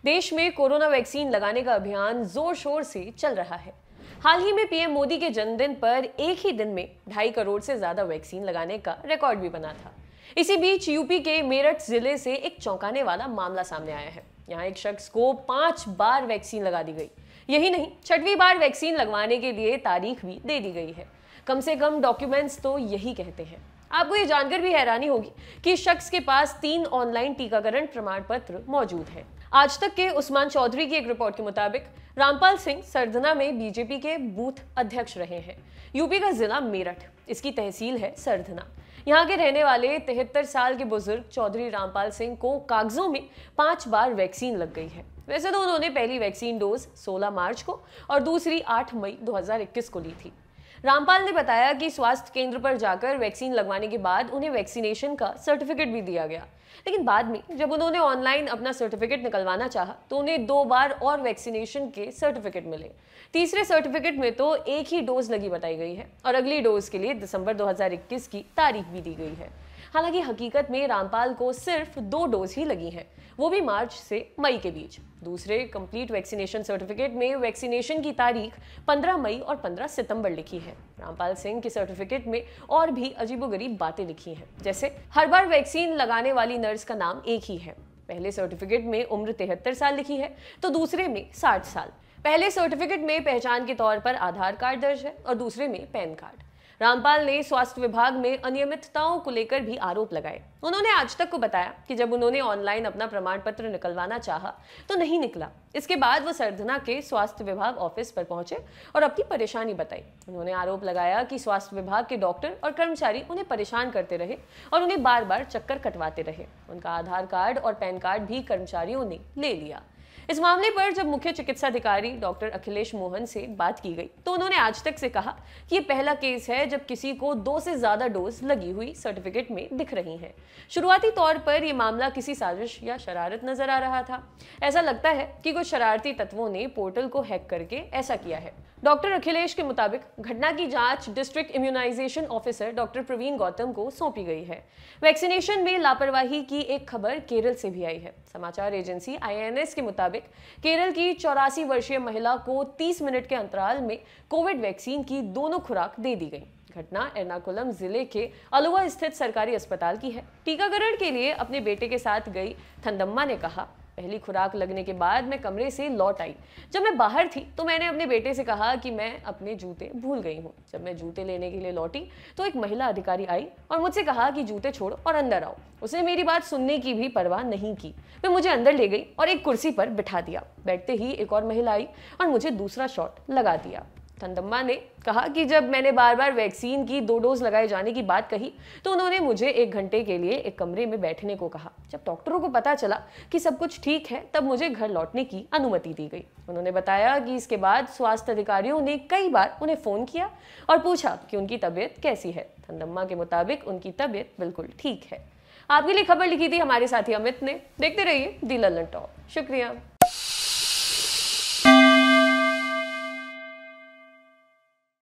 देश में corona vaccine लगाने का अभियान जोर शोर से चल रहा है। हाल ही में पीएम मोदी के जन्मदिन पर एक ही दिन में 2.5 करोड़ से ज्यादा वैक्सीन लगाने का रिकॉर्ड भी बना था। इसी बीच यूपी के मेरठ जिले से एक चौंकाने वाला मामला सामने आया है। यहाँ एक शख्स को 5 बार वैक्सीन लगा दी गई। यही नहीं, 6वीं बार वैक्सीन लगवाने के लिए तारीख भी दे दी गई है। कम से कम डॉक्यूमेंट्स तो यही कहते हैं। आपको ये जानकर भी हैरानी होगी कि इस शख्स के पास 3 ऑनलाइन टीकाकरण प्रमाण पत्र मौजूद हैं। आज तक के उस्मान चौधरी की एक रिपोर्ट के मुताबिक रामपाल सिंह सरधना में बीजेपी के बूथ अध्यक्ष रहे हैं। यूपी का जिला मेरठ, इसकी तहसील है सरधना। यहाँ के रहने वाले 73 साल के बुजुर्ग चौधरी रामपाल सिंह को कागजों में 5 बार वैक्सीन लग गई है। वैसे तो उन्होंने पहली वैक्सीन डोज 16 मार्च को और दूसरी 8 मई 2021 को ली थी। रामपाल ने बताया कि स्वास्थ्य केंद्र पर जाकर वैक्सीन लगवाने के बाद उन्हें वैक्सीनेशन का सर्टिफिकेट भी दिया गया, लेकिन बाद में जब उन्होंने ऑनलाइन अपना सर्टिफिकेट निकलवाना चाहा तो उन्हें 2 बार और वैक्सीनेशन के सर्टिफिकेट मिले। तीसरे सर्टिफिकेट में तो एक ही डोज लगी बताई गई है और अगली डोज के लिए दिसंबर 2021 की तारीख भी दी गई है। हालांकि हकीकत में रामपाल को सिर्फ 2 डोज ही लगी हैं, वो भी मार्च से मई के बीच। दूसरे कंप्लीट वैक्सीनेशन सर्टिफिकेट में वैक्सीनेशन की तारीख 15 मई और 15 सितंबर लिखी है। रामपाल सिंह के सर्टिफिकेट में और भी अजीबोगरीब बातें लिखी हैं, जैसे हर बार वैक्सीन लगाने वाली नर्स का नाम एक ही है। पहले सर्टिफिकेट में उम्र 73 साल लिखी है तो दूसरे में 60 साल। पहले सर्टिफिकेट में पहचान के तौर पर आधार कार्ड दर्ज है और दूसरे में पैन कार्ड। रामपाल ने स्वास्थ्य विभाग में अनियमितताओं को लेकर भी आरोप लगाए। उन्होंने आज तक को बताया कि जब उन्होंने ऑनलाइन अपना प्रमाण पत्र निकलवाना चाहा तो नहीं निकला। इसके बाद वो सरधना के स्वास्थ्य विभाग ऑफिस पर पहुंचे और अपनी परेशानी बताई। उन्होंने आरोप लगाया कि स्वास्थ्य विभाग के डॉक्टर और कर्मचारी उन्हें परेशान करते रहे और उन्हें बार बार चक्कर कटवाते रहे। उनका आधार कार्ड और पैन कार्ड भी कर्मचारियों ने ले लिया। इस मामले पर जब मुख्य चिकित्सा अधिकारी डॉक्टर अखिलेश मोहन से बात की गई तो उन्होंने आज तक से कहा कि ये पहला केस है जब किसी को 2 से ज्यादा डोज लगी हुई सर्टिफिकेट में दिख रही है। शुरुआती तौर पर यह मामला किसी साजिश या शरारत नजर आ रहा था। ऐसा लगता है कि कुछ शरारती तत्वों ने पोर्टल को हैक करके ऐसा किया है। डॉक्टर अखिलेश के मुताबिक घटना की जांच district immunisation officer doctor Praveen Gautam को सौंपी गई है। वैक्सीनेशन में लापरवाही की एक खबर केरल से भी आई है। समाचार एजेंसी IANS के मुताबिक केरल की 84 वर्षीय महिला को 30 मिनट के अंतराल में कोविड वैक्सीन की दोनों खुराक दे दी गई। घटना एर्नाकुलम जिले के अलुवा स्थित सरकारी अस्पताल की है। टीकाकरण के लिए अपने बेटे के साथ गई थंदम्मा ने कहा, पहली खुराक लगने के बाद मैं कमरे से लौट आई। जब मैं बाहर थी तो मैंने अपने बेटे से कहा कि मैं अपने जूते भूल गई हूँ। जब मैं जूते लेने के लिए लौटी तो एक महिला अधिकारी आई और मुझसे कहा कि जूते छोड़ो और अंदर आओ। उसने मेरी बात सुनने की भी परवाह नहीं की। मैं मुझे अंदर ले गई और एक कुर्सी पर बिठा दिया। बैठते ही एक और महिला आई और मुझे दूसरा शॉट लगा दिया। थंदम्मा ने कहा कि जब मैंने बार बार वैक्सीन की 2 डोज लगाए जाने की बात कही तो उन्होंने मुझे 1 घंटे के लिए एक कमरे में बैठने को कहा। जब डॉक्टरों को पता चला कि सब कुछ ठीक है तब मुझे घर लौटने की अनुमति दी गई। उन्होंने बताया कि इसके बाद स्वास्थ्य अधिकारियों ने कई बार उन्हें फोन किया और पूछा कि उनकी तबीयत कैसी है। थंदम्मा के मुताबिक उनकी तबीयत बिल्कुल ठीक है। आपके लिए खबर लिखी थी हमारे साथी अमित ने। देखते रहिए दी लल्लन टॉप। शुक्रिया।